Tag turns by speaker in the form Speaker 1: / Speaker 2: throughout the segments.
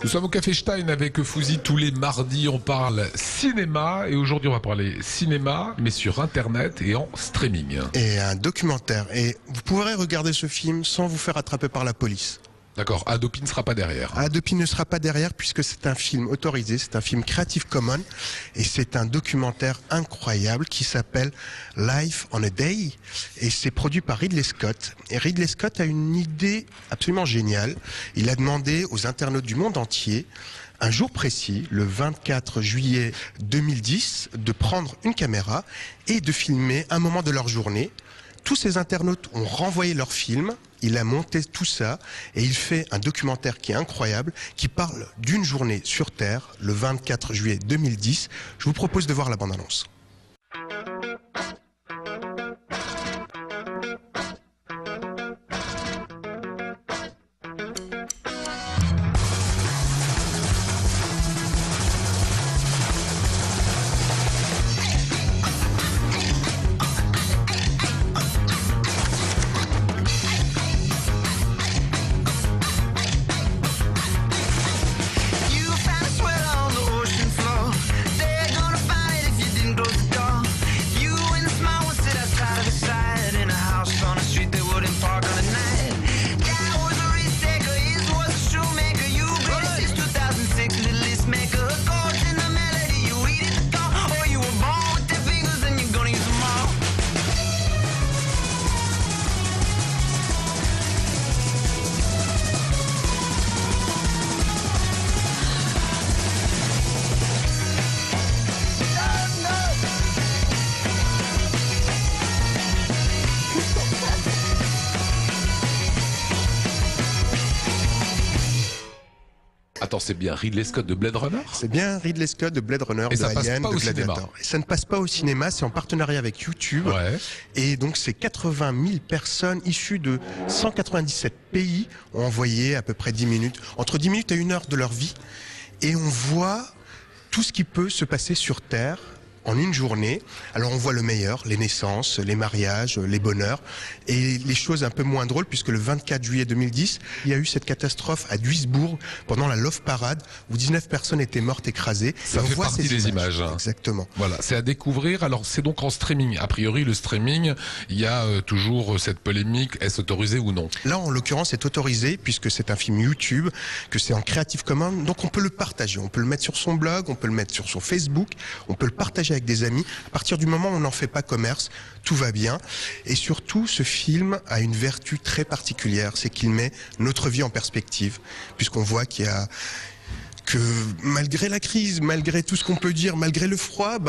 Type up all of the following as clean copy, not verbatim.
Speaker 1: Nous sommes au Café Stein avec Fouzi. Tous les mardis, on parle cinéma. Et aujourd'hui, on va parler cinéma, mais sur Internet et en streaming.
Speaker 2: Et un documentaire. Et vous pourrez regarder ce film sans vous faire attraper par la police.
Speaker 1: D'accord, Adopi ne sera pas derrière.
Speaker 2: Adopi ne sera pas derrière puisque c'est un film autorisé, c'est un film Creative Commons et c'est un documentaire incroyable qui s'appelle Life on a Day et c'est produit par Ridley Scott. Et Ridley Scott a une idée absolument géniale. Il a demandé aux internautes du monde entier un jour précis, le 24 juillet 2010, de prendre une caméra et de filmer un moment de leur journée. Tous ces internautes ont renvoyé leurs films, il a monté tout ça et il fait un documentaire qui est incroyable, qui parle d'une journée sur Terre, le 24 juillet 2010. Je vous propose de voir la bande-annonce.
Speaker 1: Attends, c'est bien Ridley Scott de Blade Runner?
Speaker 2: C'est bien Ridley Scott de Blade Runner,
Speaker 1: Et
Speaker 2: de
Speaker 1: ça passe
Speaker 2: Alien,
Speaker 1: pas
Speaker 2: de
Speaker 1: au
Speaker 2: Gladiator.
Speaker 1: cinéma.
Speaker 2: Et ça ne passe pas au cinéma, c'est en partenariat avec YouTube.
Speaker 1: Ouais.
Speaker 2: Et donc c'est 80 000 personnes issues de 197 pays ont envoyé à peu près 10 minutes, entre 10 minutes et 1 heure de leur vie. Et on voit tout ce qui peut se passer sur Terre en une journée. Alors on voit le meilleur, les naissances, les mariages, les bonheurs et les choses un peu moins drôles puisque le 24 juillet 2010, il y a eu cette catastrophe à Duisbourg pendant la Love Parade où 19 personnes étaient mortes écrasées.
Speaker 1: Ça fait partie des images.
Speaker 2: Exactement.
Speaker 1: Voilà, c'est à découvrir. Alors c'est donc en streaming. A priori, le streaming, il y a toujours cette polémique, est-ce autorisé ou non?
Speaker 2: Là, en l'occurrence, c'est autorisé puisque c'est un film YouTube, que c'est en Creative Commons, donc on peut le partager. On peut le mettre sur son blog, on peut le mettre sur son Facebook, on peut le partager avec des amis. À partir du moment où on n'en fait pas commerce, tout va bien. Et surtout, ce film a une vertu très particulière, c'est qu'il met notre vie en perspective, puisqu'on voit qu'il y a que malgré la crise, malgré tout ce qu'on peut dire, malgré le froid,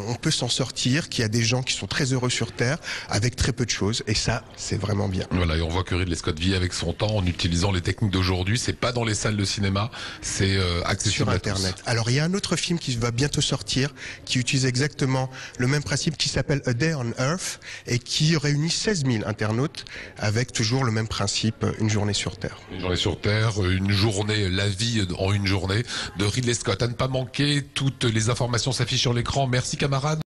Speaker 2: on peut s'en sortir, qu'il y a des gens qui sont très heureux sur Terre avec très peu de choses et ça, c'est vraiment bien.
Speaker 1: Voilà, et on voit que Ridley Scott vit avec son temps en utilisant les techniques d'aujourd'hui. C'est pas dans les salles de cinéma, c'est accessible
Speaker 2: sur Internet. Alors il y a un autre film qui va bientôt sortir, qui utilise exactement le même principe, qui s'appelle A Day on Earth et qui réunit 16 000 internautes avec toujours le même principe, une journée sur Terre.
Speaker 1: Une journée sur Terre, une journée, la vie en une journée de Ridley Scott. À ne pas manquer, toutes les informations s'affichent sur l'écran. Merci camarades.